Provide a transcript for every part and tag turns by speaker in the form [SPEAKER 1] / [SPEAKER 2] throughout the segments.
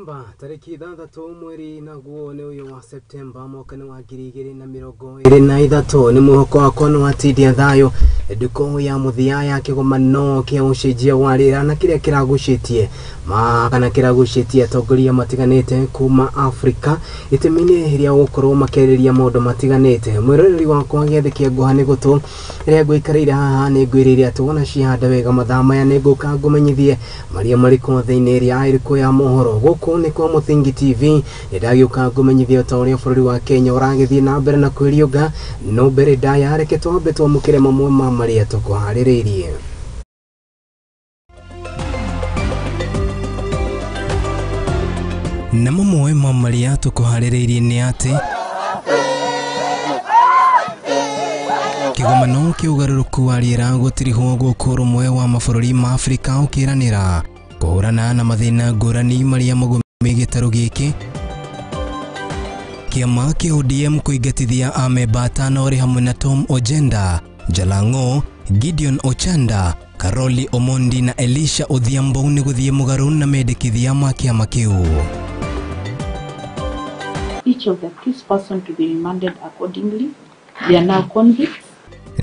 [SPEAKER 1] Septemba tariki 6 mweri naguo ni uyu wa Septemba mwaka wa 2023 ni muhoko wa Nduati thayo nduko ya muthia ya kigomano kia ucenjia wa rĩera na kiria kiragucitie kana kiragucitie atongoria matiganite kuma Afrika itemini ria gukorwo makereria maundu matiganite mwiroreri wakwa giathe kia nguhani gutu ria guikarira haha ni ngwirire atona cihanda wega mathama ya niguka ngumenyithie maria mariko thiini ria iriko ya mohoro guku ni kwa Muthingi TV ndagiuka ngumenyithie utoria bururi wa Kenya uragithie na mbere na kwiriuga no mbere ndaya reke twambe twamukire mamwe ma maria tukuhaririirie na mamwe ma maria tukuhaririirie ni ati kigomano kiugaruruku wa rĩera gũtirihwo guku rumwe wa mabũrũri ma Afrika ukiranira kuhurana na mathina ngũrani maria magũmĩire gĩtarũ gĩkĩ kiama kia ODM kuigatithia amemba atano ri hamwe na Tom Ojenda, Jalango, Gideon Ochanda, Karoli Omondi na Elisha Odhiambo ni guthie mugaru na mendekithia ma kiama kiu.
[SPEAKER 2] Each of the accused person to be remanded accordingly. They are now convicts.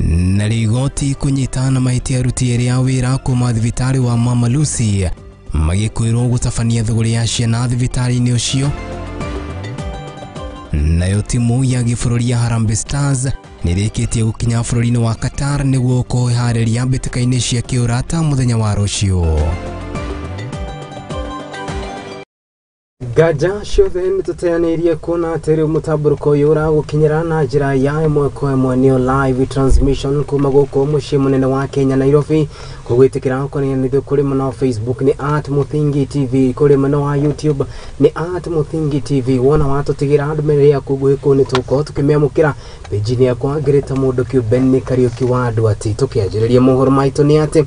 [SPEAKER 1] Na rigoti kunyitana mahiti aruti eri a wira kuma thibitari wa Mama Lucy magikwirwo gutafania thuguri ya ciana thibitari-ini ucio. Nayo timu ya gĩbũrũri ya Harambee Stars nĩrĩkĩtie gũkinya bũrũri-inĩ wa Qatar nĩguo kwĩharĩria mbĩtĩka-inĩ cia kĩũrata mũthenya wa rũciũ. Gaja ciothe nĩtũteanĩirie kuona atĩ rĩu mũtambũrũko ũyũ ũragũkinyĩra na njĩra ya ĩmwe kwa ĩmwe nĩyo live transmission kuma gũkũ mũciĩ mũnene wa Kenya Nairobi. Kũgwĩtĩkĩra kũnenanithio kũrĩ mwena wa Facebook nĩ @Muthingi TV, kũrĩ mwena wa YouTube nĩ @Muthingi TV. Wona watũtigĩra ndũmĩrĩri yaku nguhĩ kũu nĩtũgũkorwo tũkĩmĩamũkĩra page-inĩ yakwa ngĩrĩta mũndũ kĩũmbe nĩ Kariuki wa Nduati. Tũkĩanjĩrĩria mohoro maitũ nĩ atĩ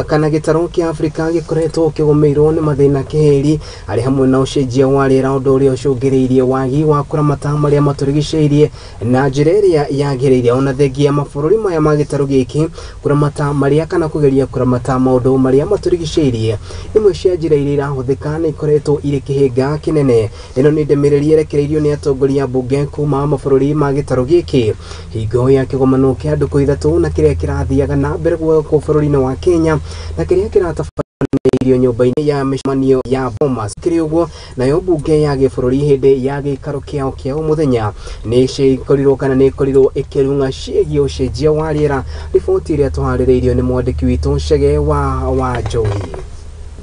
[SPEAKER 1] kana gĩtarũ kĩa Afrika gĩkoretwo kĩgũmĩirwo nĩ mathĩna kĩhĩri arĩ hamwe na ucenjia wa rĩera ũndũ ũrĩa ũcũngĩrĩirie wagi wa kũramata marĩa matũrigicĩirie na njĩra ĩrĩa yagĩrĩire ona thengia mabũrũri maya ma gĩtarũ gĩkĩ kũramata marĩa kana kũgeria kũramata maũndũ marĩa matũrigicĩirie. Imwe cia njĩra iria irahũthĩka nĩ ikoretwo irĩ kĩhĩnga kĩnene. Ĩno nĩ ndũmĩrĩri yerekereirio nĩ atongoria mbunge kuma mabũrũri ma gĩtarũ gĩkĩ hingo ya kĩgomano kĩa ndukũ ithatũ na kĩrĩa kĩrathiaga na mbere gũkũ bũrũri-inĩ wa Kenya na kĩrĩa kĩratabanĩirio nyũmba-inĩ ya mĩcemanio ya Bomas. Kĩrĩ ũguo nayo mbunge ya gĩbũrũri hĩndĩ ya gĩikaro kĩao kĩa mũthenya nĩcikorirwo kana nĩkorirwo ĩkĩrung'a ciĩgiĩ ũcenjia wa rĩera. Riboti ĩrĩa tũharĩrĩirio nĩ mwandĩki witũ Chege wa Joey.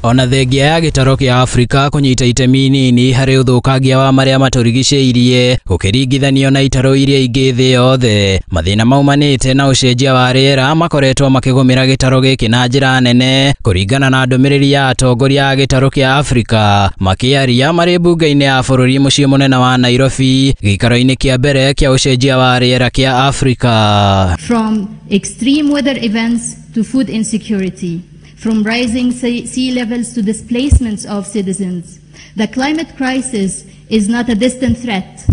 [SPEAKER 3] Ona thengia ya gĩtarũ kĩa Afrika kunyita itemi nini harĩ ũthũkangia wa marĩa matũrigicĩirie gũkĩringithanio na itarũ iria ingĩ thĩ yothe. Mathĩna maumanĩte na ũcenjia wa rĩera makoretwo makĩgũmĩra gĩtarũ gĩkĩ na njĩra nene kũringana na ndũmĩrĩri ya atongoria a gĩtarũ kĩa Afrika makĩaria marĩ mbunge-inĩ ya bũrũri mũciĩ mũnene wa Nairobi gĩikaro-inĩ kĩa mbere kĩa ũcenjia wa rĩera kĩa Afrika.
[SPEAKER 4] From extreme weather events to food insecurity, from rising sea levels to displacements of citizens. The climate crisis is not a distant threat,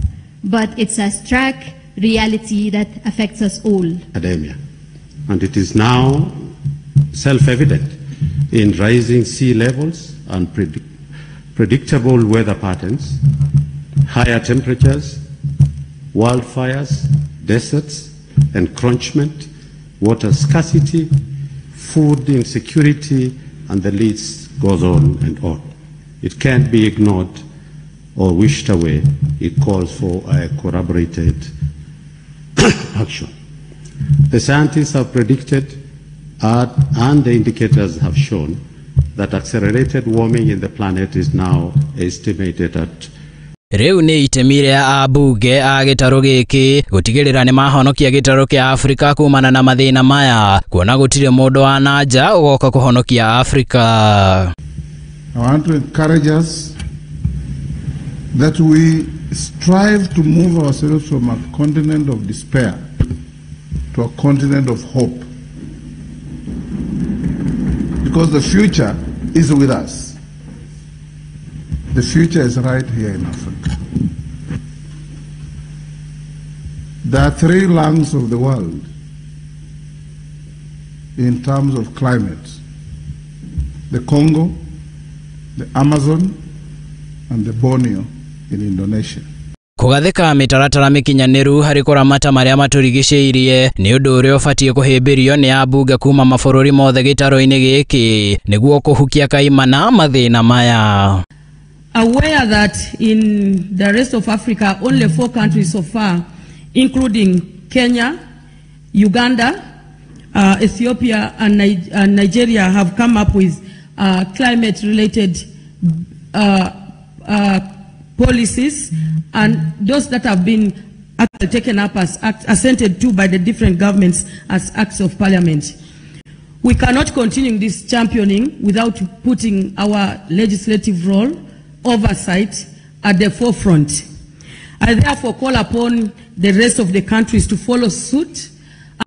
[SPEAKER 4] but it's a stark reality that affects us all.
[SPEAKER 5] Academia. And it is now self-evident in rising sea levels and predictable weather patterns, higher temperatures, wildfires, deserts, encroachment, water scarcity, food insecurity, and the list goes on and on. It can't be ignored or wished away. It calls for a corroborated action. The scientists have predicted and the indicators have shown that accelerated warming in the planet is now estimated at
[SPEAKER 3] Rĩu nĩ itemi rĩa ambunge a gĩtarũ gĩkĩ gũtigĩrĩra nĩ mahonokia gĩtarũ kĩa Afrika kumana na mathĩna maya kuona gũtirĩ mũndũ wa nanja ũgoka kũhonokia Afrika.
[SPEAKER 6] I want to encourage us that we strive to move ourselves from a continent of despair to a continent of hope, because the future is with us. The future is right here in Africa. There are three lungs of the world in terms of climate: the Congo, the Amazon, and the Borneo in Indonesia.
[SPEAKER 3] Kugathika mitaratara mikinyaniru hari kuramata maria maturigicĩirie ni undu uria ubatie kuhimbirio ni abunge kuma mabũrũri mothe gitaro-ini giki niguo kuhukia kaimana mathina maya.
[SPEAKER 7] Aware that in the rest of Africa only 4 countries so far, including Kenya, Uganda, Ethiopia and Nigeria, have come up with climate-related policies, and those that have been taken up as assented to by the different governments as acts of parliament. We cannot continue this championing without putting our legislative role, oversight, at the forefront. I therefore call upon the rest of the countries to follow suit.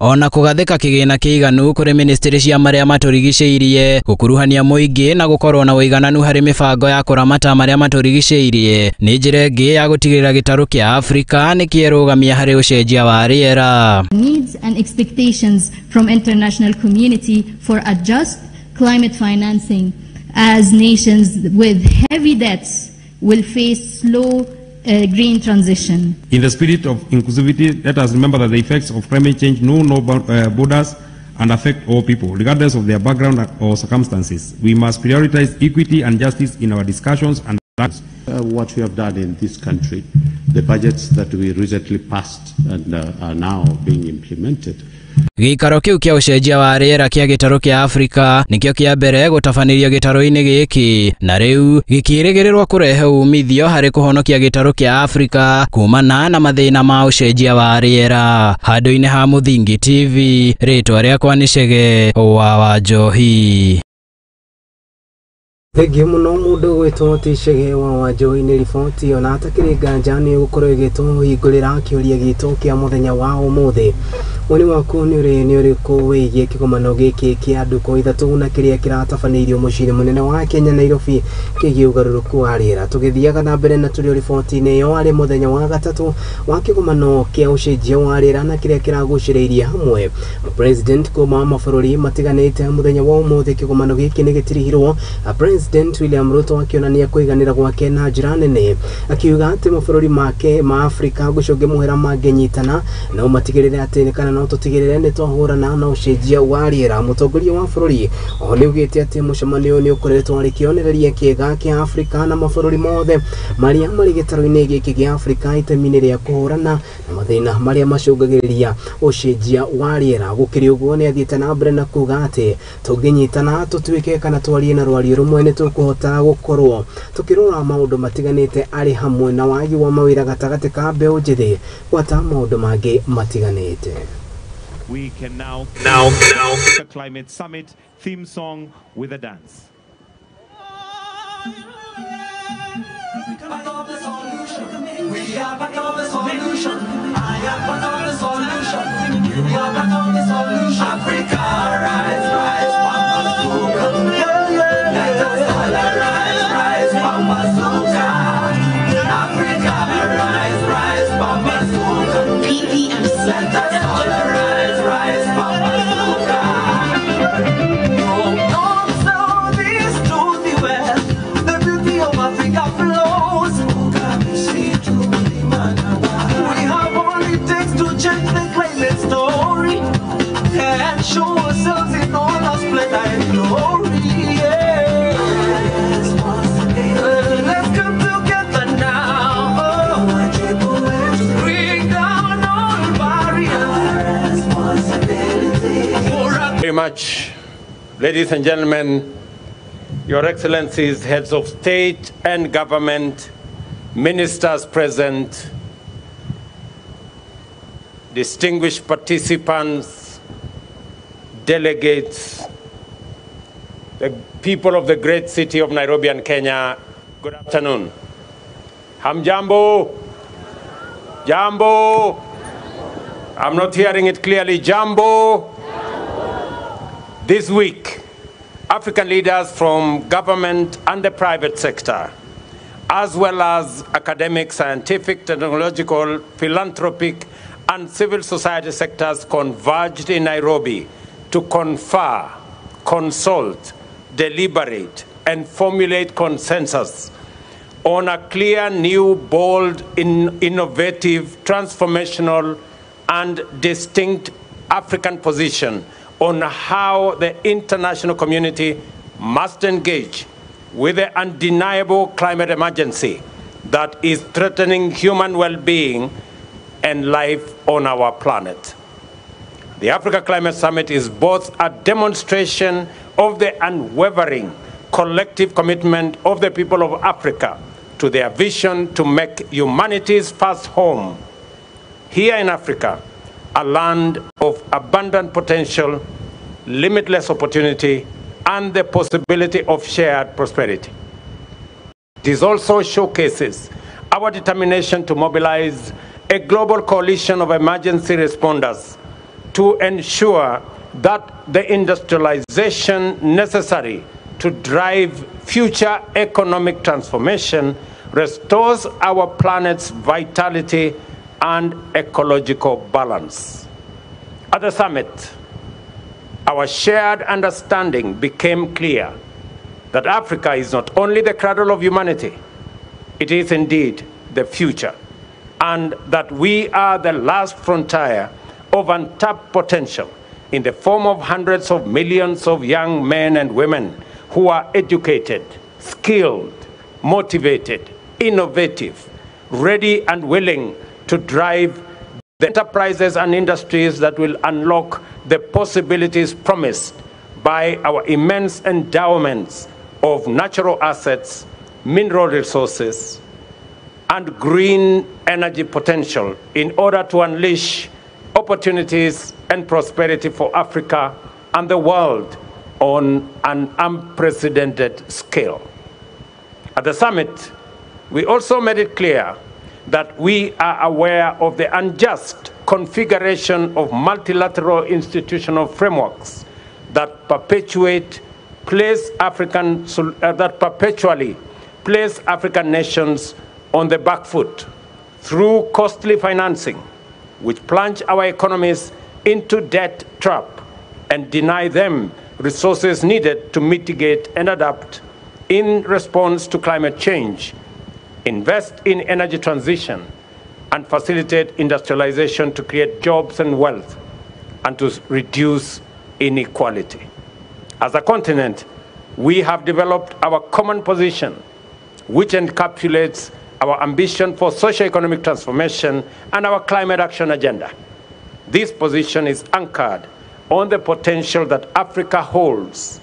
[SPEAKER 3] Ona kugathika kigina kiiganu kuri ministry cia maria maturigicĩirie gukuruhania muingi na gukorwo na uigananu hari mibango ya kuramata maria maturigicĩirie ni njira ĩngĩ ya gutigirira gitaru kia Afrika ni kierugamia hari ucenjia wa riera.
[SPEAKER 4] Needs and expectations from international community for a just climate financing, as nations with heavy debts will face slow green transition.
[SPEAKER 8] In the spirit of inclusivity, let us remember that the effects of climate change know no borders and affect all people, regardless of their background or circumstances. We must prioritize equity and justice in our discussions and
[SPEAKER 5] what we have done in this country, the budgets that we recently passed and are now being implemented.
[SPEAKER 3] Gikaro kiu kia ucenjia wa riera kia gitaro kia Afrika nikio kia mbere gutafanirio gitaro-ini giki na riu gikirigirirwa kurehe umithio hari kuhonokia gitaro kia Afrika kumana na mathina ma ucenjia wa riera. Handu-ini ha Muthingi TV, ritwa riakwa ni Chege wa Wanjohi.
[SPEAKER 1] Thengi muno mundu gwitwo ti Chege wa Wanjohi ni riboti ona atakiriga njani gukorwo igitwo hingurira kiuria gitu kia muthenya wa umuthi. Woni waku ni uri kuwigie kigomano giki kia andu ko ithatu na kiria kiratabanirio muciri munene wa Kenya Nairobi kigie ugaruruku wa riera. Tugithiaga na mbere na turi riboti-ini yo ari muthenya wa gatatu wa kigomano kia ucenjia wa riera na kiria kiraguciriirie hamwe president kuma mabũrũri matiganite muthenya wa umuthi. Kigomano giki ni gitirihirwo President William Ruto akionania kuiganira gwake na njira nene, akiuga ati mabũrũri make ma Afrika gucoge muhera mangenyitana na umatigirire ati kana no tutigirire ni twahurana na ucenjia wa riera. Mutongoria wa bũrũri oni ugite ati mucemanio ni ukoretwo ari kionereria kiega kia Afrika na mabũrũri mothe maria mari gitaro-ini giki gia Afrika itemini ria kuhurana na mathina maria macungagiriria ucenjia wa riera. Gukiri uguo ni athiite na mbere na kuga ati tunginyitana tutuike kana twarie na rwario rumwe ni tukuhota gukorwo tukirora maundu matiganite ari hamwe na wagi wa mawira gatagati ka mbeu njithi gwata maundu mangi matiganite.
[SPEAKER 9] We can now the climate summit theme song with a dance.
[SPEAKER 10] We are part of the solution. I am part of the solution. You are part of the solution. Africa, rise, rise, Pamasuka. Let us all rise, rise, Pamasuka. Africa, rise, rise, Pamasuka. PPMC. Let us all rise, rise, Pamasuka. North, south, east to the west, the beauty of Africa flows. We have all it takes to change the climate story and show ourselves in all our splendor and glory. Yeah. Let's come together now. Bring down all barriers.
[SPEAKER 11] Very much, ladies and gentlemen, Your Excellencies, heads of state and government, ministers present, distinguished participants, delegates, the people of the great city of Nairobi and Kenya, good afternoon. Hamjambo? Jambo? I'm not hearing it clearly. Jambo? This week, African leaders from government and the private sector, as well as academic, scientific, technological, philanthropic, and civil society sectors converged in Nairobi to confer, consult, deliberate, and formulate consensus on a clear, new, bold, innovative, transformational, and distinct African position on how the international community must engage with the undeniable climate emergency that is threatening human well-being and life on our planet. The Africa Climate Summit is both a demonstration of the unwavering collective commitment of the people of Africa to their vision to make humanity's first home here in Africa a land of abundant potential, limitless opportunity, and the possibility of shared prosperity. This also showcases our determination to mobilize a global coalition of emergency responders to ensure that the industrialization necessary to drive future economic transformation restores our planet's vitality and ecological balance. At the summit, our shared understanding became clear that Africa is not only the cradle of humanity, it is indeed the future, and that we are the last frontier of untapped potential in the form of hundreds of millions of young men and women who are educated, skilled, motivated, innovative, ready and willing to drive the enterprises and industries that will unlock the possibilities promised by our immense endowments of natural assets, mineral resources, and green energy potential in order to unleash opportunities and prosperity for Africa and the world on an unprecedented scale. At the summit, we also made it clear that we are aware of the unjust configuration of multilateral institutional frameworks that perpetually place African nations on the back foot through costly financing, which plunge our economies into debt trap and deny them resources needed to mitigate and adapt in response to climate change, invest in energy transition, and facilitate industrialization to create jobs and wealth, and to reduce inequality. As a continent, we have developed our common position, which encapsulates our ambition for socio-economic transformation and our climate action agenda. This position is anchored on the potential that Africa holds.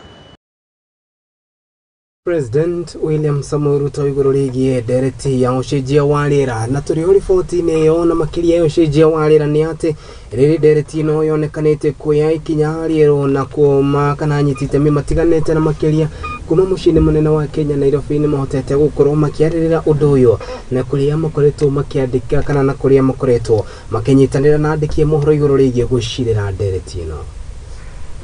[SPEAKER 1] President William Samoei Ruto igururigie dereti ya ucenjia wa rĩera na tũrĩ riboti-inĩ ĩyo na makĩria ya ucenjia wa rĩera nĩ atĩ rĩrĩ dereti ĩno yonekanĩte kuoya ikinya rĩerũ na kuoma kana anyiti itemi matiganĩte na makĩria kuma mũciĩ-inĩ mũnene wa Kenya Nairobi nĩ mahotete gũkorwo makĩarĩrĩra ũndũ ũyũ na kũrĩa makoretwo makĩandĩka kana na kũrĩa makoretwo makĩnyitanĩra na andĩki a mohoro igũrũ rĩgiĩ gũcirĩra dereti ĩno.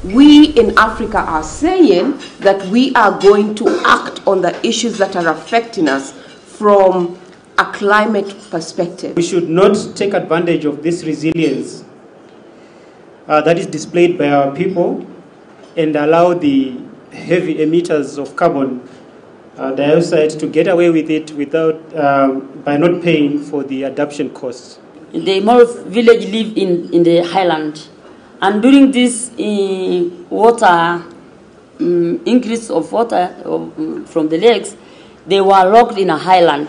[SPEAKER 12] We in Africa are saying that we are going to act on the issues that are affecting us from a climate perspective.
[SPEAKER 13] We should not take advantage of this resilience that is displayed by our people and allow the heavy emitters of carbon dioxide to get away with it without, by not paying for the adaptation costs.
[SPEAKER 14] The Moro village live in the highland. And during this water increase of water from the lakes, they were locked in a highland.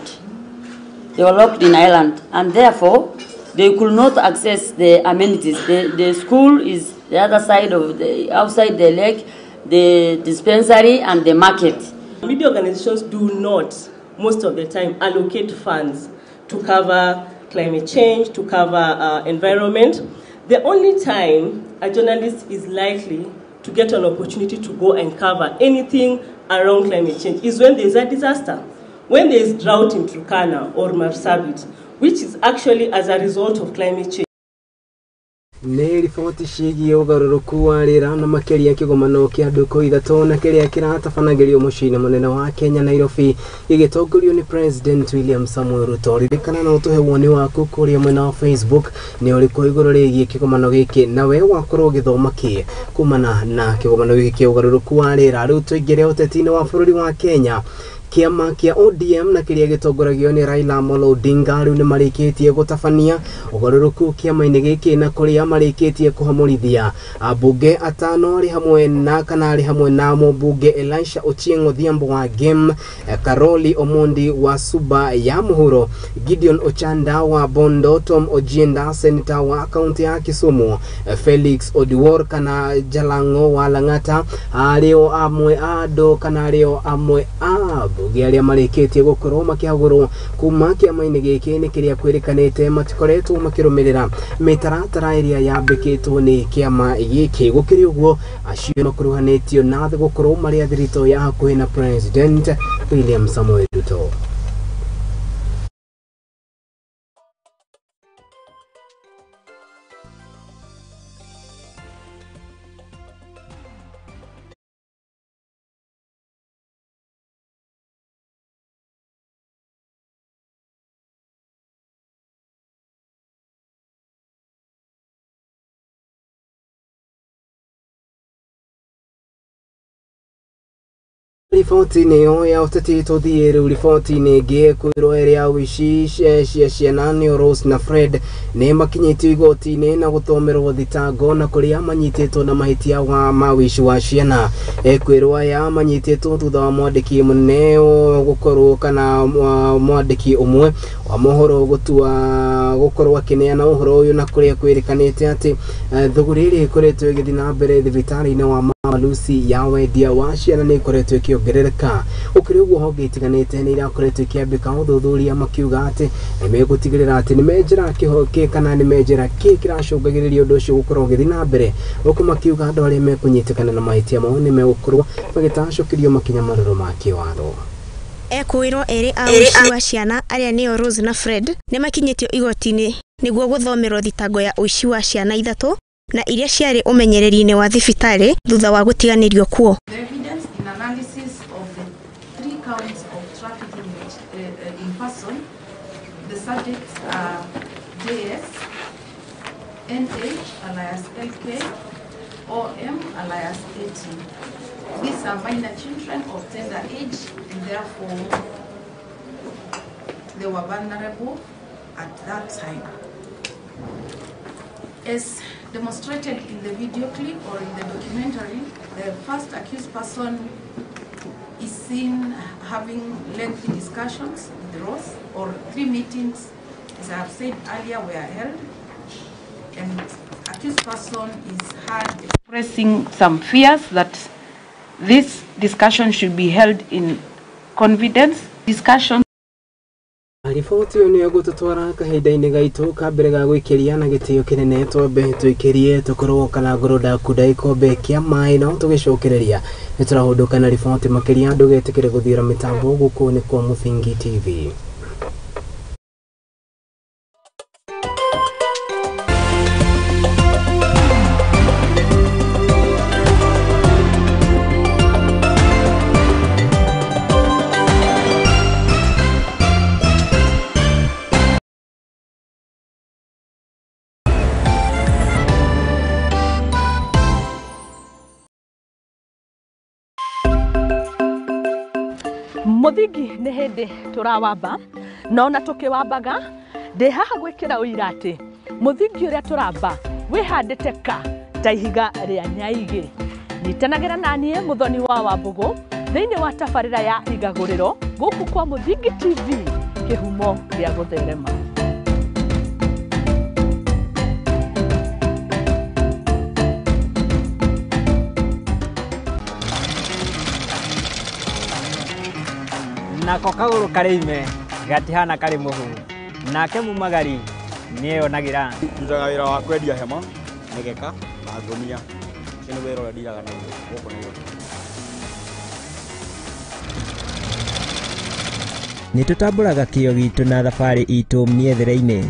[SPEAKER 14] They were locked in island, and therefore they could not access the amenities. The school is the other side of outside the lake, the dispensary and the market.
[SPEAKER 15] Media organizations do not, most of the time, allocate funds to cover climate change, to cover environment. The only time a journalist is likely to get an opportunity to go and cover anything around climate change is when there is a disaster. When there is drought in Turkana or Marsabit, which is actually as a result of climate change.
[SPEAKER 1] Nĩ riboti ciĩgiĩ ũgarũrũku wa rĩera na makĩria kĩgomano kĩa ndũkũ ithatũ na kĩrĩa kĩratabanagĩrio mũciĩ-inĩ mũnene wa Kenya Nairobi gĩgĩtongorio nĩ President William Samoei Ruto. Ririkana na ũtũhe woni waku kũrĩa mwena wa Facebook nĩ ũrĩkũ igũrũ rĩgiĩ kĩgomano gĩkĩ na we wakorwo ũgĩthoma kĩ kumana na kĩgomano gĩkĩ kĩa ũgarũrũku wa rĩera. Rĩu tũingĩre ũteti-inĩ wa bũrũri wa Kenya. kiama kia ODM na kiria gitongoragio ni Raila Amolo Odinga riu ni marikitie gutabania ugaruruku kiama-ini giki na kuria marikitie kuhamurithia abunge atano ri hamwe na kana ri hamwe na mbunge Elisha Ochieng Odhiambo wa Game, Karoli Omondi wa Suba ya Muhuro, Gideon Ochanda wa Bondo, Tom Ojienda senator wa kaunti ya Kisumu, Felix Odiwor kana Jalango wa Lang'ata, ario amwe ado kana ario amwe abunge aria marikitie gukorwo makihagurwo kuma kiama-ini giki ni kiria kwirikanite matikoretwo makirumirira mitaratara iria yambikitwo ni kiama giki. Gukiri uguo acio makuruhanitio na gukorwo mari athirito ya hakuhi na President William Samoei Ruto. Ripoti niyo ya uteti tuthie riu ripoti ningi kwirwo iria wici ciana ni Rose na Fred ni makinyitio igoti-ini na guthomerwo thitango na kuria manyititwo na mahitia wa mawici wa ciana. Kwirwo aya manyititwo thutha wa mwandiki munene gukorwo kana mwandiki umwe wa mohoro gutua gukorwo akineana uhoro uyu na kuria kwirikanite ati thuguri iri ikoretwo igithii na mbere thibitari-ini wa Lucy ya wendia wa ciana ni ikoretwo ikiongerereka. Ukiri uguo honge itiganite ni irakoretwo ikiambika uthuthuria makiuga ati megutigirira ati ni menjera kihoke kana ni menjera kiracungagiriria undu ucio gukorwo githii na mbere, uko makiuga andu aria mekunyitikana na mahitia mao ni megukorwo bagitacokirio makinya maruru ma kiwatho.
[SPEAKER 16] Ekwirwo eri a uici wa ciana aria ni Rose na Fred ni makinyitio igoti-ini niguo guthomerwo thitango ya uici wa ciana ithatu na iria ciari umenyereri-ini wa thibitari thutha wa gutiganirio kuo.
[SPEAKER 2] The evidence in analysis of the 3 counts of trafficking in person, the subjects are JS, NH alias LK, OM alias 18. These are minor children of tender age and therefore they were vulnerable at that time. As demonstrated in the video clip or in the documentary, the first accused person is seen having lengthy discussions with Rose, or 3 meetings, as I have said earlier, were held, and accused person is heard expressing some fears that this discussion should be held in confidence. Discussion
[SPEAKER 1] riboti yo ni gututwara kahinda-ini gaitu ka mbere ga gwikiria na gitio kinene twambe twikirie tukorwo kana ngoroda kuda ikombe kia mai na tugicokereria niturahuduka na riboti makiria ndugetikire guthira mitambo guku ni kwa Muthingi TV.
[SPEAKER 17] Muthingi ni hindi turawamba no na tukiwambaga ndi haha gwikira uira ati muthingi uria turamba wihandite ka ta ihiga ria nyaigi. Nyitanagira nanie Muthoni wa Wambugu thiini wa tabarira ya igaguriro guku kwa Muthingi TV, kihumo gia gutherema.
[SPEAKER 18] Nako kaguru karime gatihana kari muhu nake mumagari niyo nagira nduraga wira wa kwendia hema negeka na ngonia kini wira ura ndiraga na guko niyo
[SPEAKER 19] ni tutamburaga kio gitu na thabari itu miethere-ini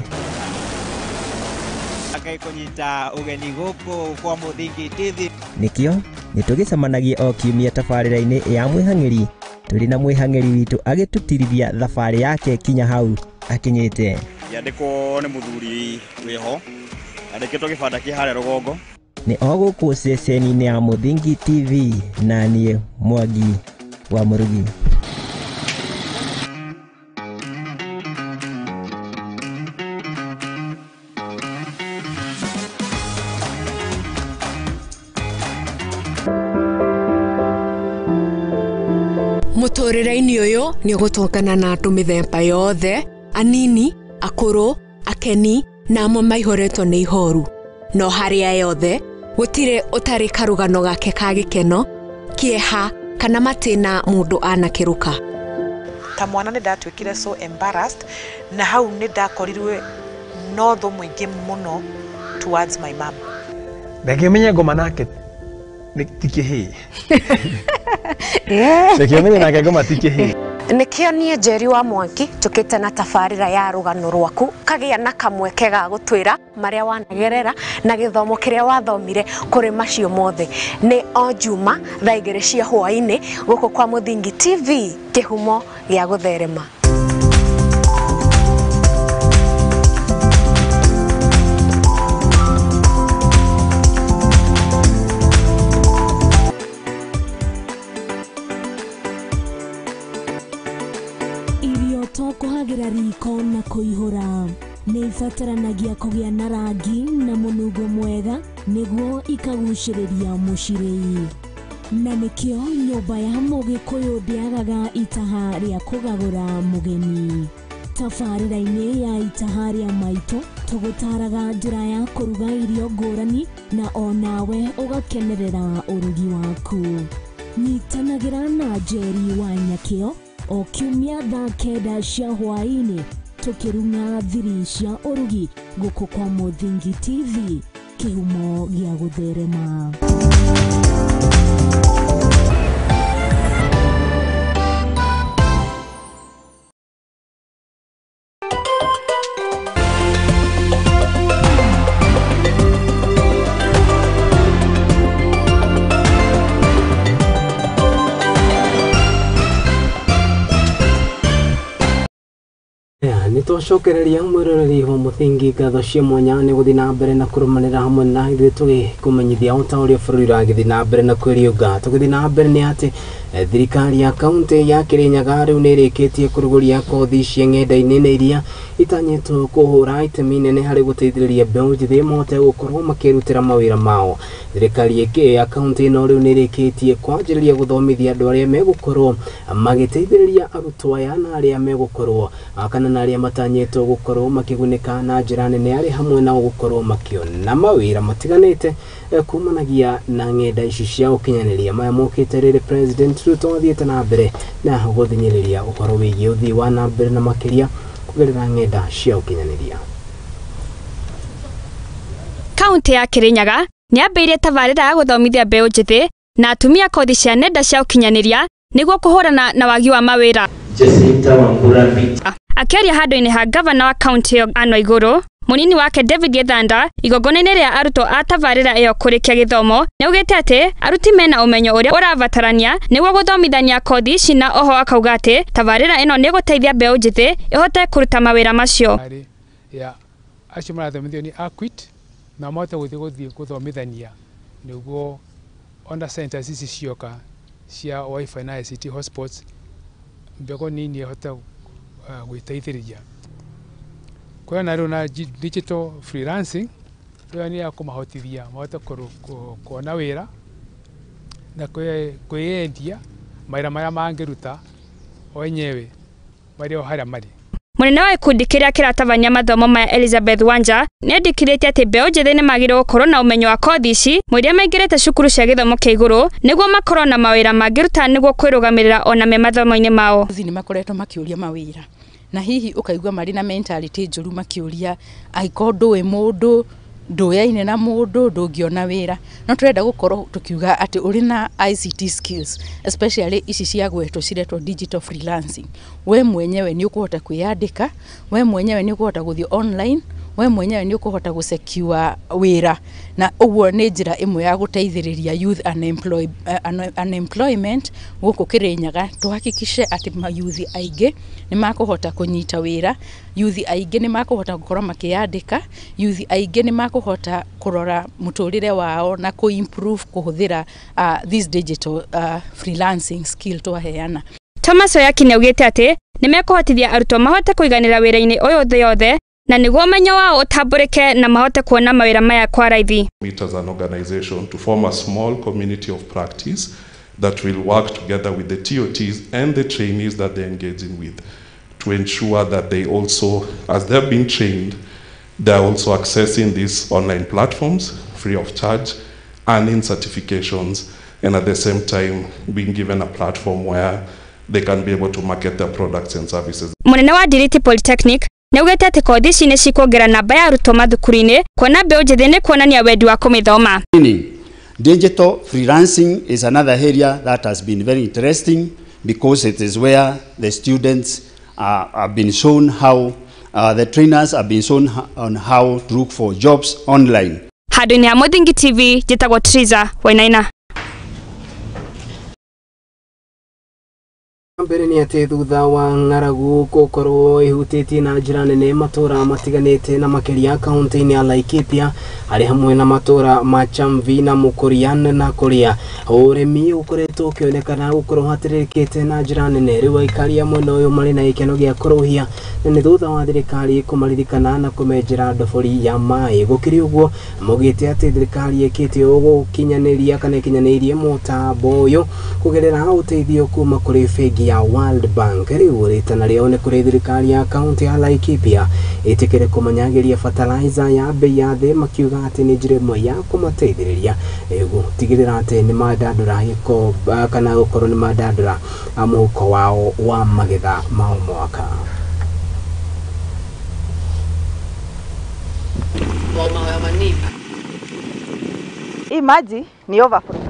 [SPEAKER 18] akai kunyita ugeni guku kwa Muthingi TV
[SPEAKER 19] nikio ni tugicemanagia o kiumia tabarira-ini ya mwihang'iri turi na mwihang'iri witu agitutirithia thabari yake kinya hau akinyite
[SPEAKER 18] yandiko ni muthuri wiho andikitwo gibanda ki hare rugongo
[SPEAKER 19] ni oguku ceceni-ini ya Muthingi TV na nie Mwangi wa Murugi.
[SPEAKER 20] mutorera-ini uyu ni ugutongana na andu mithemba yothe, anini, akuru, akeni na amwe maihoretwo ni ihoru. No haria yothe gutire utari karugano gake ka gikeno, kieha kana matina mundu anakiruka.
[SPEAKER 21] Ta mwana ni ndatwikire so embarrassed na hau ni ndakorirwe no tho mwingi muno towards my mom.
[SPEAKER 22] Ndakimenya ngoma nake tikihi. Ndakimenya nake ngoma tikihi.
[SPEAKER 16] Nikio nie Njeri wa Mwangi tukite na tafarira ya rugano rwaku kagia na kamweke ga gutwira maria wanagerera na githomo kiria wathomire kuri macio mothe. Ni o Juma thaa 2 cia hwaini guku kwa Muthingi TV kihumo gia gutherema.
[SPEAKER 23] Kuhagira riko na kuihura ni ibataranagia kugia na rangi na munugo mwega niguo ikaguciriria mucirei. Na nikio nyumba ya Mugikuyu ndiagaga itaha ria kugagura mugeni. Tafarira-ini ya itaha ria maito tugutaraga njira ya kuruga irio ngurani na onawe ugakenerera urugi waku. Nyitanagira na Njeri wa Nyakio o kiumia thaa 9 cia hwaini tukirunga thiri cia urugi guku kwa Muthingi TV kihumo gia gutherema.
[SPEAKER 1] Nitwacokereria mwiroreri wa Muthingi ngatho cia mwanya ni guthi na mbere na kurumanira hamwe na ithuĩ tugikumenyithia uta uria bũrũri ũragithi na mbere na kwĩriũnga. Tugithi na mbere ni ati thirikari ya kaunti ya Kirinyaga rĩu nĩ ĩrĩkĩtie kũrugũria kothi cia ng'enda-inĩ na iria itanyĩtwo kũhũra itemi nene harĩ gũteithĩrĩria mbeũ njĩthĩ mahote gũkorwo makĩrutĩra mawĩra mao. Thirikari ya kaunti ĩno rĩu nĩ ĩrĩkĩtie kwanjĩrĩria gũthomithia andũ arĩa megũkorwo magĩteithĩrĩria arutwo aya na arĩa megũkorwo kana na arĩa matanyĩtwo gũkorwo makĩgunĩka na njĩra nene arĩ hamwe nao gũkorwo makĩona mawĩra matiganĩte kumanagia na ng'enda ici cia ũkinyanĩria. Maya mokĩte rĩrĩ President Ruto athiĩte na mbere na gũthing'ĩrĩria ũhoro wĩgiĩ ũthii wa na mbere na makĩria kũgerera ng'enda cia ũkinyanĩria.
[SPEAKER 24] Kaunti ya Kirinyaga nĩambĩrĩirie tabarĩra ya gũthomithia mbeũ njĩthĩ na atumia kothi cia nenda cia ũkinyanĩria nĩguo kũhũrana na wagi wa mawĩra. Akĩaria handũ-inĩ ha gavana wa kaunti ĩyo Ann Waigũrũ, munini wake David Githanda igongona-inĩ rĩa arutwo a tabarĩra ĩyo kũrĩkia gĩthomo nĩaugĩte atĩ aruti mena ũmenyo ũrĩa ũrabatarania nĩguo gũthomithania kothi ici, na oho akauga atĩ tabarĩra ĩno nĩ gũteithia mbeũ njĩthĩ ĩhote kũruta mawĩra macio.
[SPEAKER 25] Acio marathomithio ni AQUIT na mahote gũthiĩ gũthomithania nĩguo ona centers ici cioka cia wifi na ICT hotspots mbego nini ĩhote gwĩteithĩrĩria. Kwena rĩu na digital freelancing ĩyo nĩ ya kũmahotithia mahote kuona wĩra na kwĩyendia mawĩra marĩa mangĩruta o enyewe marĩ o harĩa marĩ.
[SPEAKER 24] Munene wa ikundi kĩrĩa kĩratabania mathomo maya Elizabeth Wanja nĩendĩkithĩtie atĩ mbeũ njĩthĩ nĩ magĩrĩirwo gũkorwo na ũmenyo wa kothi ici mũrĩa maingĩrĩte cukuru cia gĩthomo kĩa igũrũ nĩguo makorwo na mawĩra mangĩruta nĩguo kwĩrũgamĩrĩra ona me mathomo-inĩ mao.
[SPEAKER 26] Nĩ makoretwo makĩũria mawĩra na hihi ukaigua marĩ na mentality njũru makĩũria angĩkorwo ndũĩ mũndũ ndũyaine na mũndũ ndũngĩona wĩra. No tũrenda gũkorwo tukiuga atĩ ũrĩ na ICT skills especially ici cia gwetwo ciretwo digital freelancing, we mwenyewe nĩ ũkũhota kwĩyandĩka, we mwenyewe nĩ ũkũhota gũthiĩ online, we mwenyewe nĩ ũkũhota gũsecure wĩra, na ũguo nĩ njĩra ĩmwe ya gũteithĩrĩria youth unemployment gũkũ Kirinyaga. Tuhakikishe atĩ mayuthi aingĩ nĩ makũhota kũnyita wĩra, yuthi aingĩ nĩ makũhota gũkorwo makĩyandĩka, yuthi aingĩ nĩ makũhota kũrora mũtũrĩre wao na improve kũhũthĩra this digital freelancing skill twaheana.
[SPEAKER 24] Thomas Oyaki nĩaugĩte atĩ nĩ mekũhotithia arutwo mahote kũiganĩra wĩra-inĩ ũyũ thĩ yothe na nĩguo ũmenyo wao ũtambũrĩke na mahote kuona mawĩra maya kwa raithi.
[SPEAKER 27] Meet as an organization to form a small community of practice
[SPEAKER 3] that will work together with the TOTs and the trainees that they're engaging with to ensure that they also, as they're being trained, they're also accessing these online platforms free of charge, earning certifications, and at the same time being given a platform where they can be able to market their products and services.
[SPEAKER 24] Munene wa Nduati Polytechnic neugete ati kothi ici ni cikuongera namba ya arutwo mathukuru-ini kuona mbeũ njĩthĩ ni kuonania wendi wa kumithoma.
[SPEAKER 4] Digital freelancing is another area that has been very interesting because it is where the students have been shown how the trainers have been shown on how to look for jobs online.
[SPEAKER 24] Handũ-inĩ ha Mũthingi TV njĩtagwo Triza Wainaina.
[SPEAKER 1] Mbere ni ati thutha wa ng'aragu gukorwo ihutĩtie na njĩra nene matũra matiganĩte na makĩria kaunti-inĩ ya Laikipia arĩ hamwe na matũra ma Chamvi na Mukurian na Kuria, ũrĩmi ũkoretwo ũkĩonekana gũkorwo hatĩrĩkĩte na njĩra nene. Rĩu aikari a mwena ũyũ marĩ na gĩkeno gĩa kũrũhia na nĩ thutha wa thirikari kũmaririkana na kũmenjera ndobori ya maĩ. Gũkĩrĩ ũguo maugĩte atĩ thirikari ĩkĩte gũkinyanĩria kana ĩkinyanĩirie mũtambo ũyũ kũgerera ũteithio kuma kũrĩ bengi ya World Bank. Rĩu rĩtana rĩao nĩ kũrĩ thirikari ya kaunti ya Laikipia ĩtĩkĩre kũmanyagĩria fertilizer ya bei ya thĩ, makiuga atĩ nĩ njĩra ĩmwe ya kũmateithĩrĩria gũtigĩrĩra atĩ nĩ mandandũra gĩko kana gũkorwo nĩ mandandũra mũhuko wao wa magetha ma mwaka.
[SPEAKER 5] Hii maji ni overflow.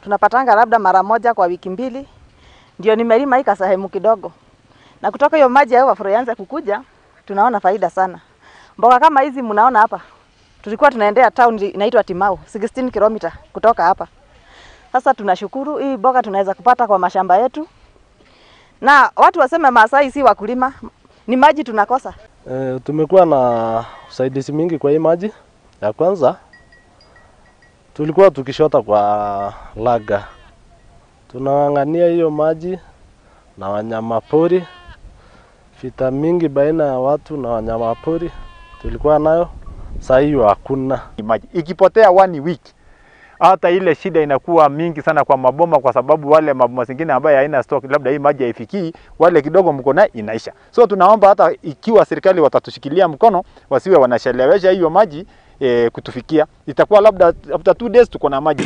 [SPEAKER 5] Tunapatanga labda mara moja kwa wiki mbili. Ndio nimelima hii kasehemu kidogo. Na kutoka hiyo maji ya overflow yanze kukuja, tunaona faida sana. Mboga kama hizi mnaona hapa. Tulikuwa tunaendea town inaitwa Timau, 16 km kutoka hapa. Sasa tunashukuru hii mboga tunaweza kupata kwa mashamba yetu. Na watu waseme Maasai si wakulima, ni maji tunakosa.
[SPEAKER 22] Tumekuwa na usaidizi mingi kwa hii maji. Ya kwanza tulikuwa tukishota kwa laga. Tunang'ang'ania hiyo maji na wanyama pori. Vita mingi baina ya watu na wanyama pori tulikuwa nayo, sasa hiyo hakuna.
[SPEAKER 6] Maji ikipotea 1 week, hata ile shida inakuwa mingi sana kwa maboma, kwa sababu wale maboma zingine ambaye haina stock, labda hii maji haifikii, wale kidogo mko nayo inaisha. So tunaomba hata ikiwa serikali watatushikilia mkono, wasiwe wanachelewesha hiyo maji kutufikia. Itakuwa labda after 2 days tuko na maji.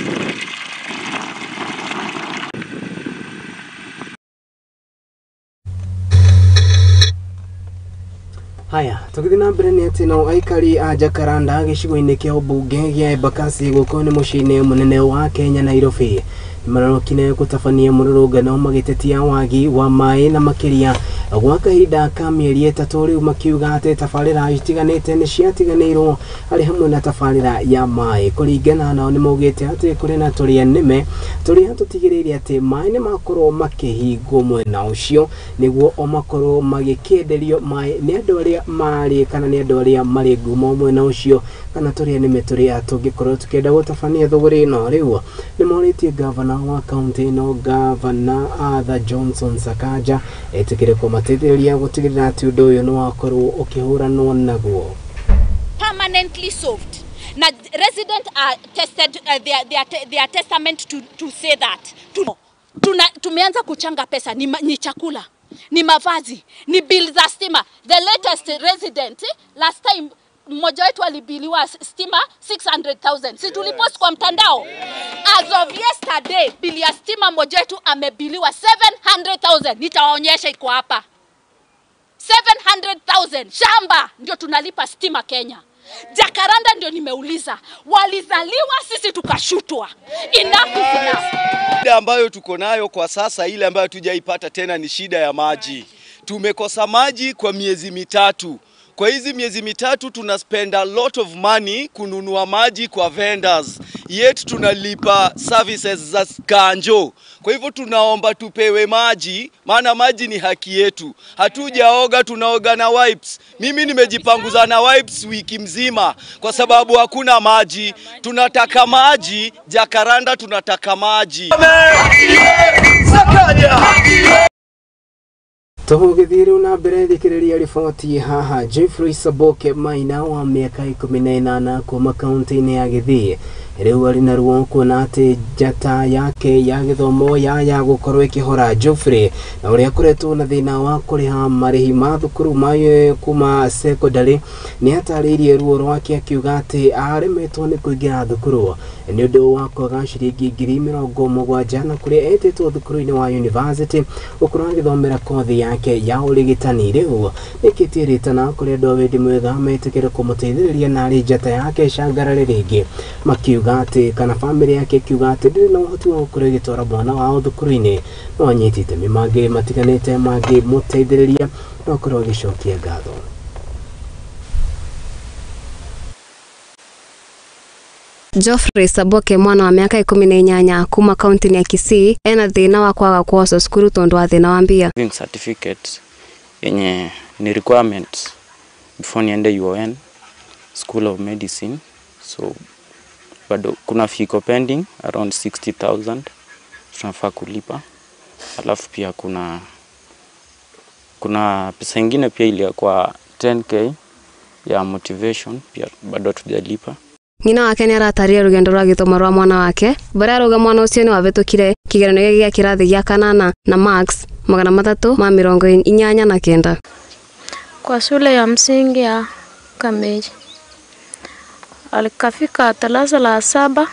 [SPEAKER 1] Haya, tũgĩthiĩ na mbere nĩ atĩ no aikari a Jacaranda gĩcigo-inĩ kĩa ũmbunge gĩa Embakasi gũkũ nĩ mũciĩ-inĩ mũnene wa Kenya Nairobi nĩmarokire gũtabania mũrũrũngano magĩtetia wagi wa maĩ na makĩria gwa kahinda ka mĩeri 3. Rĩu makiuga atĩ tabarĩra itiganĩte nĩ ciatiganĩirwo arĩ hamwe na tabarĩra ya maĩ. Kũringana nao nĩ maugĩte atĩ kũrĩ na tũrĩa nĩme tũrĩa tũtigĩrĩire atĩ maĩ nĩ makorwo makĩhingwo mwena ũcio nĩguo o makorwo magĩkĩenderio maĩ nĩ andũ arĩa marĩ kana nĩ andũ arĩa marĩ ngumo mwena ũcio, kana tũrĩa nĩme tũrĩa tũngĩkorwo tũkĩenda gũtabania thũgũrĩ ĩno. Rĩu nĩ morĩtie gavana wa kaunti ĩno, gavana Arthur Johnson Sakaja etĩkĩre kũmateithĩrĩria gũtigĩrĩra atĩ ũndũ ũyũ nĩ wakorwo ũkĩhũranwo naguo.
[SPEAKER 7] Permanently solved. Now residents are tested their testament to say that. Tumeanza kuchanga pesa ni chakula, ni mavazi, ni bill za stima. The latest resident last time mmoja wetu alibiliwa stima 600,000. Si tulipost kwa mtandao. As of yesterday, bili ya stima mmoja wetu amebiliwa 700,000. Nitawaonyesha iko hapa. 700,000. Shamba ndio tunalipa stima Kenya. Jacaranda ndio nimeuliza. Walizaliwa sisi tukashutwa. Enough is enough.
[SPEAKER 8] Shida ambayo tuko nayo kwa sasa, ile ambayo tujaipata tena, ni shida ya maji. Tumekosa maji kwa miezi mitatu. Kwa hizi miezi mitatu tuna spend a lot of money kununua maji kwa vendors. Yet tunalipa services za kanjo. Kwa hivyo tunaomba tupewe maji, maana maji ni haki yetu. Hatujaoga, tunaoga na wipes. Mimi nimejipanguza na wipes wiki mzima kwa sababu hakuna maji. Tunataka maji, Jacaranda tunataka maji.
[SPEAKER 1] Tũgĩthiĩ na mbere thikĩrĩria riboti haha. Jeffrey Saboke Maina wa mĩaka 18 kuma kaunti-inĩ ya Gĩthii riu ari na ruo kuona ati njata yake ya githomo ya gukorwo ikihora Geoffrey na uria kuretwo na thina wa kuriha marihi ma thukuru mayo kuma secondary ni ataririe ruo rwake akiuga ati aremetwo ni kuingira thukuru ni undu wa kwaga ciringi 70,000 na kuria etitwo thukuru-ini wa university ukorwo agithomera kothi yake ya urigitani. Riu nikitirĩtana kuria andu wendi mwega metikire kumuteithĩrĩria na ari njata yake cangarare ringi makiuga ati kana family yake kiuga ati ndiri na uhoti wa gukorwo igitwara mwana wao thukuru-ini no anyitite mimangi matiganite mangi muteithĩrĩria no korwo gicokia ngatho.
[SPEAKER 9] Geoffrey Saboke mwana wa miaka 18 kuma kaunti ya Kisii ena thina wa kwaga kuosa skuru tondu wa thina wa mbia.
[SPEAKER 10] Certificate yenye ni requirement before niende UON School of Medicine, so bado kuna fee pending around 60,000 tunafaa kulipa, alafu pia kuna pesa nyingine pia ile kwa 10k ya motivation pia bado tujalipa.
[SPEAKER 9] Ngina wake ni arataria rugendo rwa githomo rwa mwana wake bara ruga mwana ucio ni wavitukire kigeranio gya kirathi gya kanana na marks 389
[SPEAKER 11] kwa shule ya msingi ya Kameji. Alikafika darasa la 7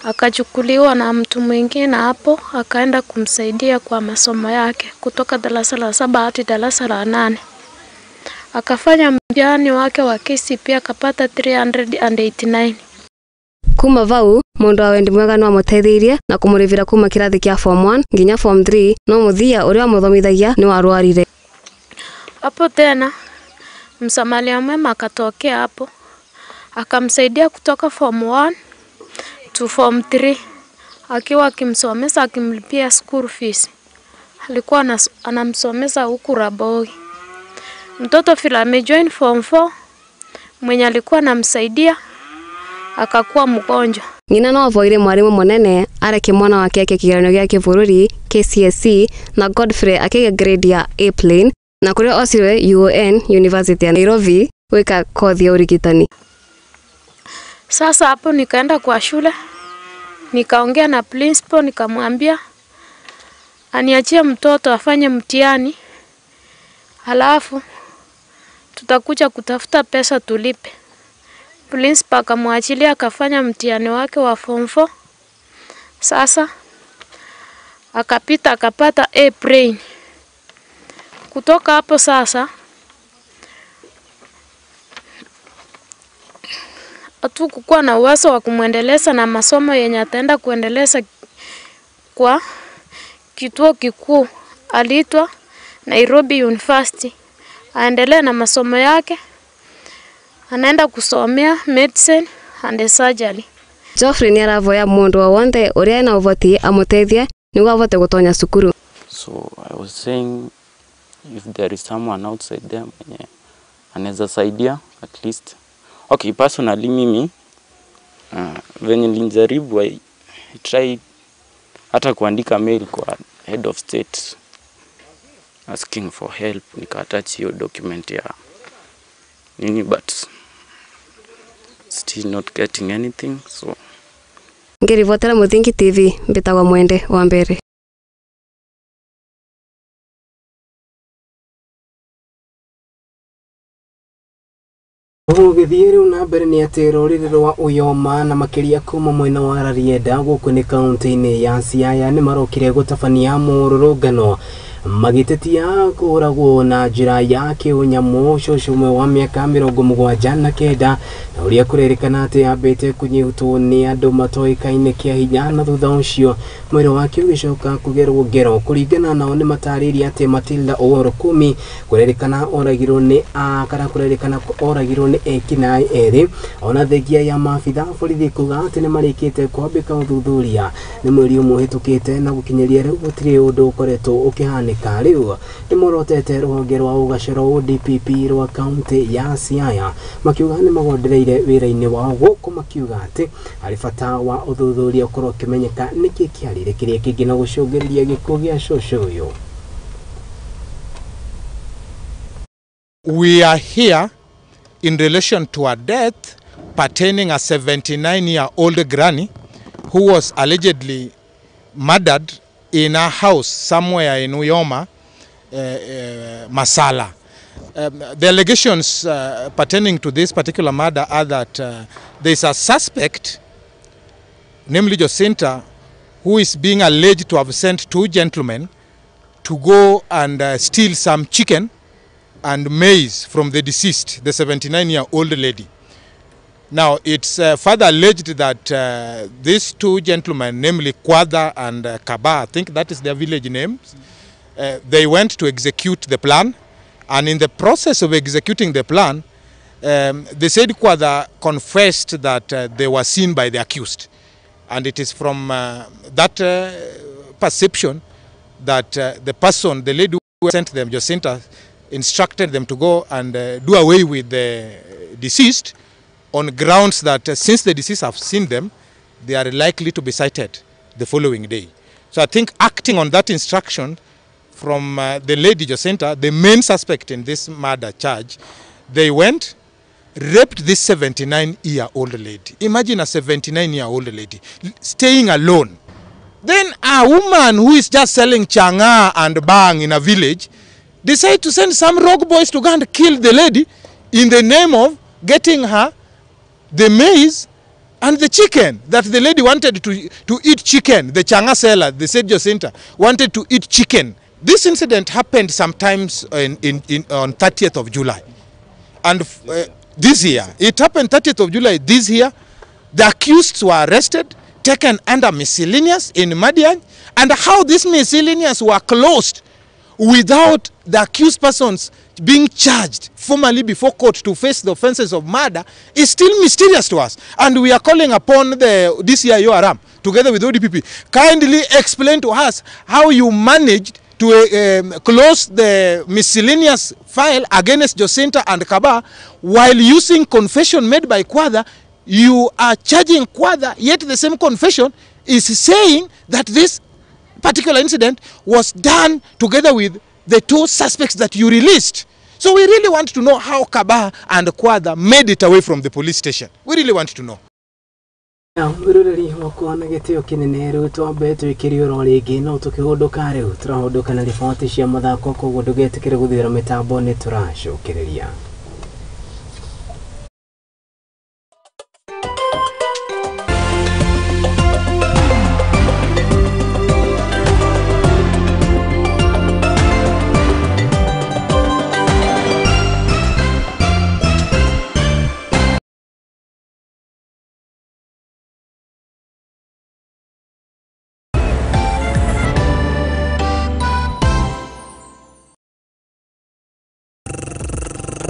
[SPEAKER 11] akachukuliwa na mtu mwingine hapo akaenda kumsaidia kwa masomo yake kutoka darasa la 7 hadi darasa la 8. Akafanya mtihani wake wa KCPE akapata 389.
[SPEAKER 9] Kuma vau mundu wa wendi mwega no amuteithirie na kumurivira kuma kirathi kia form 1 nginya form 3 no muthia uria muthomithagia ni warwarire.
[SPEAKER 11] Hapo tena msamaria mwema akatokea hapo akamsaidia kutoka form 1 to form 3 akiwa akimsomesa akimlipia school fees. Alikuwa anamsomesa huku Raboi. Mtoto vile amejoin form 4 mwenye alikuwa anamsaidia akakuwa mgonjwa.
[SPEAKER 9] Ngina no avoire mwarimu munene areke mwana wake ake kigeranio gya kivururi KCSE na Godfrey akige grade ya A plane na kuria osirwe UON University ya Nairobi weka kothi ya urigitani.
[SPEAKER 11] Sasa hapo nikaenda kwa shule nikaongea na principal nikamwambia aniachie mtoto afanye mtihani halafu tutakuja kutafuta pesa tulipe. Principal akamwachilia akafanya mtihani wake wa form 4. Sasa akapita akapata A plane. Kutoka hapo sasa hatukuwa na uwezo wa kumuendeleza na masomo yenye ataenda kuendeleza kwa kituo kikuu aliitwa Nairobi University. Aendelee na masomo yake. Anaenda kusomea medicine and surgery.
[SPEAKER 9] Geoffrey ni aravoya mundu wa wonde uria ena uvoti amuteithie niguo avote gutonya cukuru.
[SPEAKER 10] So I was saying if there is someone outside there mwenye anaweza saidia at least. Okay, personally mimi venye nilijaribu I tried hata kuandika mail kwa head of state asking for help, nikaattach hiyo document ya nini but still not getting anything. So
[SPEAKER 9] ngirivotera Muthingi TV mbitagwa Mwende wa mbere.
[SPEAKER 1] Githieru na mbere ni ati ruriri rwa uyoma na makiria kuma mwena wa Rarieda guku ni kaunti-ini ya Siaya ni marokire gutabania mururungano magitetia kuragwo na njira ya kiunyamu cumwe wa miaka 79 na uria kurerekana ati ambite kunyitwo ni andu matoikaine kia hinya na thutha ucio mwiri wake ugicoka kugerwo ngero kuringana nao ni matariria ati Matilda Orokumi kurerekana oragirwo ni kana kurerekana oragirwo ni ekinai eri ona thegia ya mafitha borithi kuga ati ni marikite kwambika uthuthuria ni mweri umuhitukite na gukinyeria riu gutiri undu ukoretwo ukihani kariu ni morotete rwonge rwa ugaciro DPP rwa kaunti ya Siaya makiuga ni magondereire wira-ini wao guku makiuga ati ari bata wa uthuthuria ukorwo kimenyeka niki kiarire kiria kingi na gucungiriria gikuo gia cũcũ uyu.
[SPEAKER 12] We are here in relation to a death
[SPEAKER 2] pertaining a 79-year-old granny who was allegedly murdered in a house somewhere in Uyoma, Masala. The allegations pertaining to this particular murder are that there is a suspect, namely Jacinta, who is being alleged to have sent 2 gentlemen to go and steal some chicken and maize from the deceased, the 79-year-old lady. Now, it's further alleged that these 2 gentlemen, namely Kwada and Kaba, I think that is their village names, they went to execute the plan. And in the process of executing the plan, they said Kwada confessed that they were seen by the accused. And it is from that perception that the person, the lady who sent them, Jacinta, instructed them to go and do away with the deceased on grounds that since the deceased have seen them, they are likely to be cited the following day. So I think acting on that instruction from the lady Jacinta, the main suspect in this murder charge, they went, raped this 79-year-old lady. Imagine a 79-year-old lady staying alone. Then a woman who is just selling changa and bang in a village decide to send some rogue boys to go and kill the lady in the name of getting her the maize and the chicken that the lady wanted to eat chicken. The changa seller, the said Jacinta, wanted to eat chicken. This incident happened sometimes on 30th of July. And this year, it happened 30th of July this year. The accused were arrested, taken under miscellaneous in Madian, and how these miscellaneous were closed without the accused persons being charged formally before court to face the offenses of murder is still mysterious to us. And we are calling upon the DCIO Aram, together with ODPP, kindly explain to us how you managed to close the miscellaneous file against Jacinta and Kaba while using confession made by Kwada. You are charging Kwada, yet the same confession is saying that this particular incident was done together with the 2 suspects that you released. So we really want to know how Kaba and Kwada made it away from the police station. We really want to know.
[SPEAKER 1] Urureri wakwa na gitio kinene riu twambe twikiri oro ringi no tukihuduka riu turahuduka na riboti cia mathako koguo ndugetikire guthira mitambo ni turacokereria.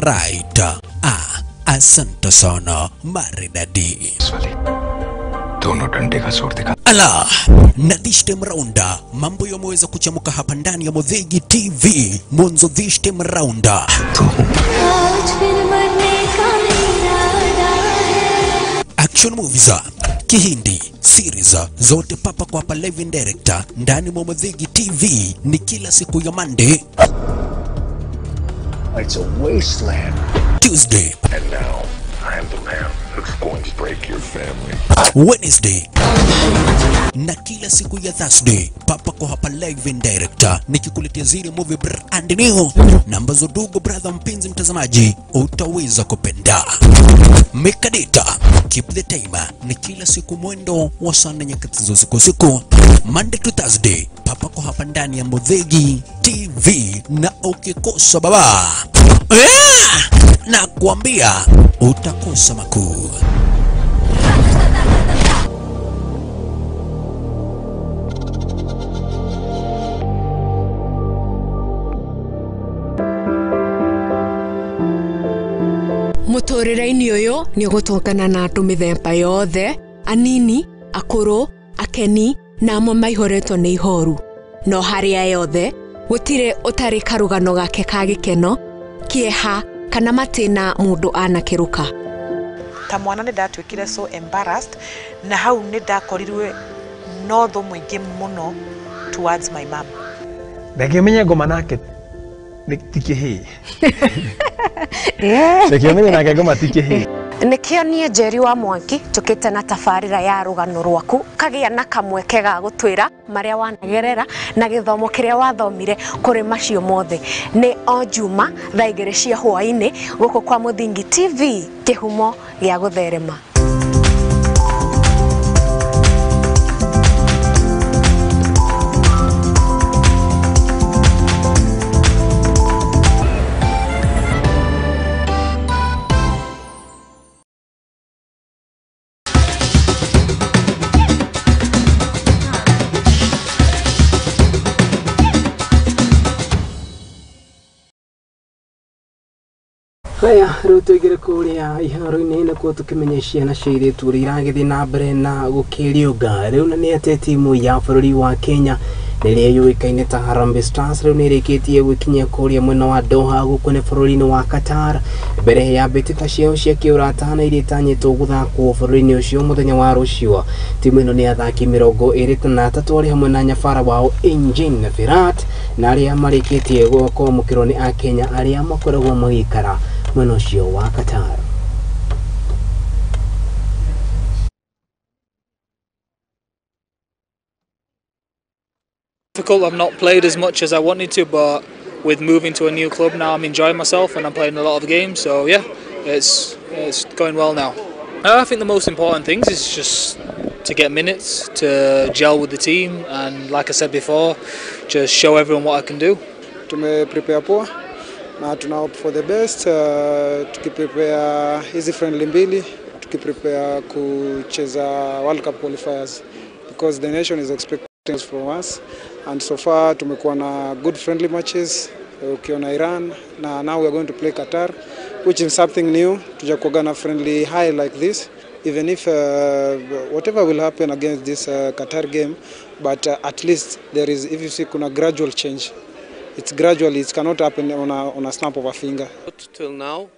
[SPEAKER 12] Right. Asante sana maridadi. Dono dande ka sorte ka. Ala, na this time rounda mambo yameweza kuchamuka hapa ndani ya Modhegi TV. Mwanzo this time rounda. Action movies, Kihindi, series zote papa kwa hapa live in director ndani mwa Modhegi TV ni kila siku ya Monday.
[SPEAKER 13] It's a wasteland.
[SPEAKER 12] Tuesday.
[SPEAKER 13] And now, I am the man who's going to break your family.
[SPEAKER 12] Wednesday. Na kila siku ya Thursday, papa kwa hapa live in director nikikuletea zile movie brand new na ambazo ndugu brother mpenzi mtazamaji utaweza kupenda. Make a date, keep the timer, ni kila siku mwendo wa saa nyakati za usiku Monday to Thursday, papa kwa hapa ndani ya Modhegi TV na ukikosa baba na kuambia utakosa makuu.
[SPEAKER 20] Mutorera-ini uyu ni gutongana na andu mithemba yothe, anini, akuru, akeni na amwe maihoretwo ni ihoru. No haria yothe gutire utari karugano gake ka gikeno, kieha kana matina mundu anakiruka.
[SPEAKER 21] Ta mwana ni ndatwikire so embarrassed na hau ni ndakorirwe no tho mwingi muno towards my mom.
[SPEAKER 14] Ndakimenya ngoma nake tikihi. Ndakimenya nake ngoma tikihi.
[SPEAKER 15] Nikio nie Njeri wa Mwangi tukite na tabarira ya rugano rwaku kagia na kamweke ga gutwira maria wanagerera na githomo kiria wathomire kuri macio mothe ni o Juma thaa 2 cia hwaini guko kwa Muthingi TV kihumo gia gutherema.
[SPEAKER 1] Haya, rĩu tũigĩre kũrĩa iharo-inĩ nĩkuo tũkĩmenyeshia na ciĩrĩ tũrĩ iragĩthiĩ na mbere na gũkĩriũnga. Rĩu na nĩ atĩ timu ya bũrũri wa Kenya nĩrĩa yũĩkaine ta Harambee Stars rĩu nĩ ĩrĩkĩtie gwĩkinyia kũrĩa mwena wa Doha gũkũ nĩ bũrũri-inĩ wa Qatar mbere ya mbĩtĩka ciao cia kĩũrata na iria itanyĩtwo gũthakwo bũrũri-inĩ ũcio mũthenya wa rũciũ. Timu ĩno nĩ athaki 23 arĩ hamwe na nyabara wao Engine Virat na arĩa marĩkĩtie kwamũkĩrwo nĩ Akenya arĩa makoragwo magĩikara mwena ũcio wa Qatar.
[SPEAKER 16] Difficult. I've not played as much as I wanted to, but with moving to a new club now, I'm enjoying myself and I'm playing a lot of games. So yeah, it's going well now. I think the most important things is just to get minutes, to gel with the team, and like I said before, just show everyone what I can do.
[SPEAKER 17] Prepare poa na tuna hope for the best. Tukiprepare hizi friendly mbili, tukiprepare kucheza World Cup qualifiers because the nation is expecting from us, and so far tumekuwa na good friendly matches ukiona Iran na now we are going to play Qatar, which is something new. Tujakuwa na friendly high like this, even if whatever will happen against this Qatar game, but at least there is, if you see, kuna gradual change. It's gradually, it cannot happen on a snap of a finger.
[SPEAKER 18] Till now,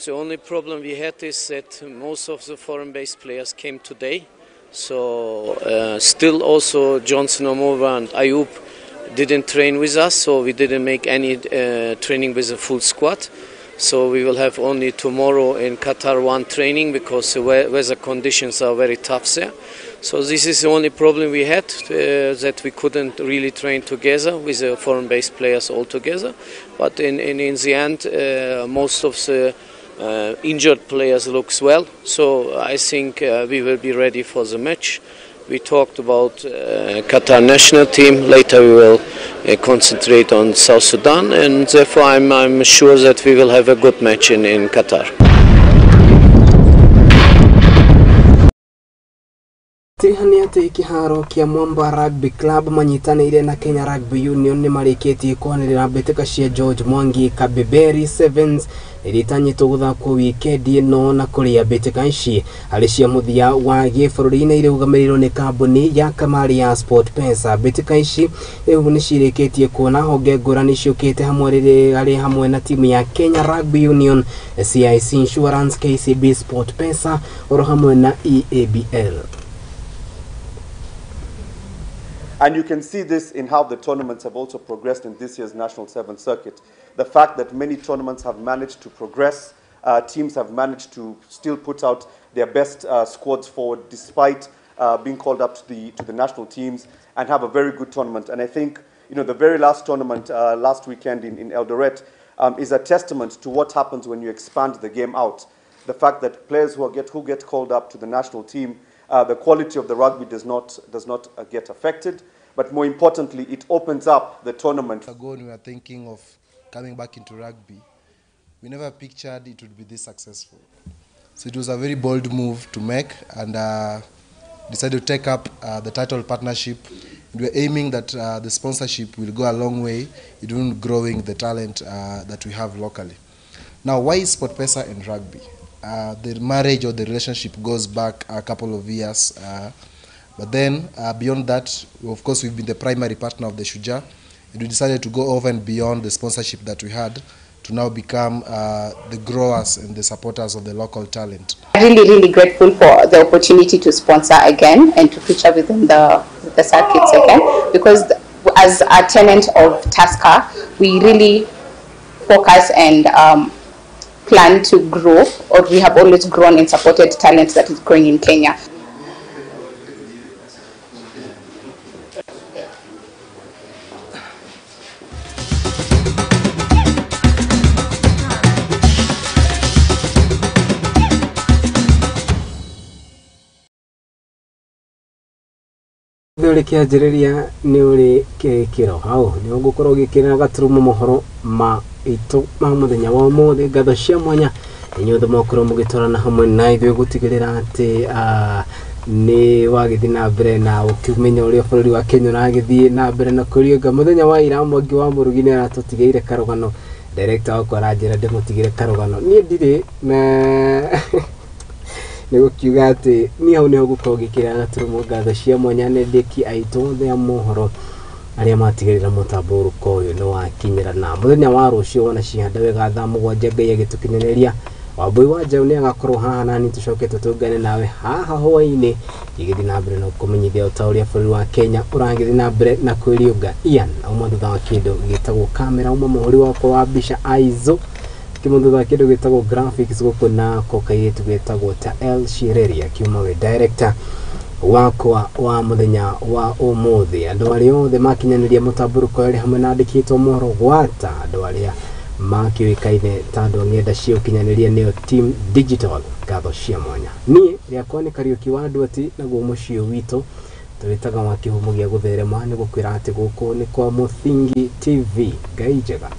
[SPEAKER 18] the only problem we had is that most of the foreign-based players came today. So still also Johnson, Omova and Ayub didn't train with us, so we didn't make any training with a full squad. So we will have only tomorrow in Qatar one training because the weather conditions are very tough there. So this is the only problem we had, that we couldn't really train together with the foreign-based players all together. But in the end, most of the injured players looks well. So I think we will be ready for the match. We talked about Qatar national team. Later we will concentrate on South Sudan, and therefore I'm sure that we will have a good match in Qatar.
[SPEAKER 1] Tihani ati kiharo kia Mwamba Rugby Club manyitanĩire na Kenya Rugby Union nĩ marĩkĩtie kwanĩrĩra mbĩtĩka cia George Mwangi Kabeberi Sevens iritanyĩtwo gũthakwo wikendi ĩno na kũrĩa mbĩtĩka ici arĩ cia mũthia wa gĩbũrũri-inĩ irũgamĩrĩirwo nĩ kambuni ya Kamari ya Sport Pesa. Mbĩtĩka ici rĩu nĩ cirĩkĩtie kuona honge ngũrani ciũkĩte hamwe arĩ hamwe na timu ya Kenya Rugby Union, CIC Insurance, KCB Sport Pesa oro hamwe na EABL.
[SPEAKER 19] And you can see this in how the tournaments have also progressed in this year's National 7th Circuit. The fact that many tournaments have managed to progress, teams have managed to still put out their best squads forward despite being called up to the national teams and have a very good tournament. And I think, you know, the very last tournament last weekend in Eldoret is a testament to what happens when you expand the game out. The fact that players who get called up to the national team, the quality of the rugby does not get affected, but more importantly, it opens up the tournament.
[SPEAKER 23] Ago, when we were thinking of coming back into rugby, we never pictured it would be this successful. So it was a very bold move to make, and decided to take up the title partnership. We were aiming that the sponsorship will go a long way in growing the talent that we have locally. Now, why is Sport Pesa and rugby? The marriage or the relationship goes back a couple of years, but then beyond that, of course, we've been the primary partner of the Shujaa, and we decided to go over and beyond the sponsorship that we had to now become the growers and the supporters of the local talent.
[SPEAKER 27] Really grateful for the opportunity to sponsor again and to feature within the circuits again, because as a tenant of Tusker, we really focus and plan to grow, or we have always grown and supported talent that is growing in Kenya.
[SPEAKER 1] Nduri kianjiriria ni uri kiro hau ni ugukorwo gikirira gaturumo mohoro ma itu ma muthenya wa mothe ngatho cia mwanya inyuothe mokoro mugitorana hamwe na ithuĩ gutigirira ati ni wagithi na mbere na ukimenya uria bururi wa Kenya uragithie na mbere na kuriunga muthenya wa ira mwangi wa murugi ni aratutigire karugano director wa kwarajira ndimutigire karugano ni ndire na nego kiugate ni hau neho gukorwo gikira gaturumo ngatho cia mwanya ne ndiki aitu thea mohoro aria matigirira mutambo uruko uyu ni wakinyira na muthenya wa rucio wona cihanda wega thaa mugwanja ngai agitukinyereria wambui wa jau ni agakorwo haha nani tucoke tutungane nawe haha hwaini igithi na mbere no kumenyithia utauria bururi wa Kenya urangithi na mbere na kwiriunga Ian auma thutha wa kindu gitagwo kamera uma muhuri wakwa wa mbica aizo kimundu wa kindu gitagwo graphics guku na kokaitu gitagwo ta El Shireria kiuma we director wakwa wa muthenya wa umuthi andu aria othe makinyaniria mutamburuko ri hamwe na andikitwo mohoro gwata andu aria makiwikaine tandu ngenda cia ukinyaniria niyo team digital ngatho cia mwanya nie riakwa ni Kariuki wa Nduati naguo mucio wito twitaga wa kihumo gia gutherema ni gukwira ati guku ni kwa Muthingi TV ngai njega.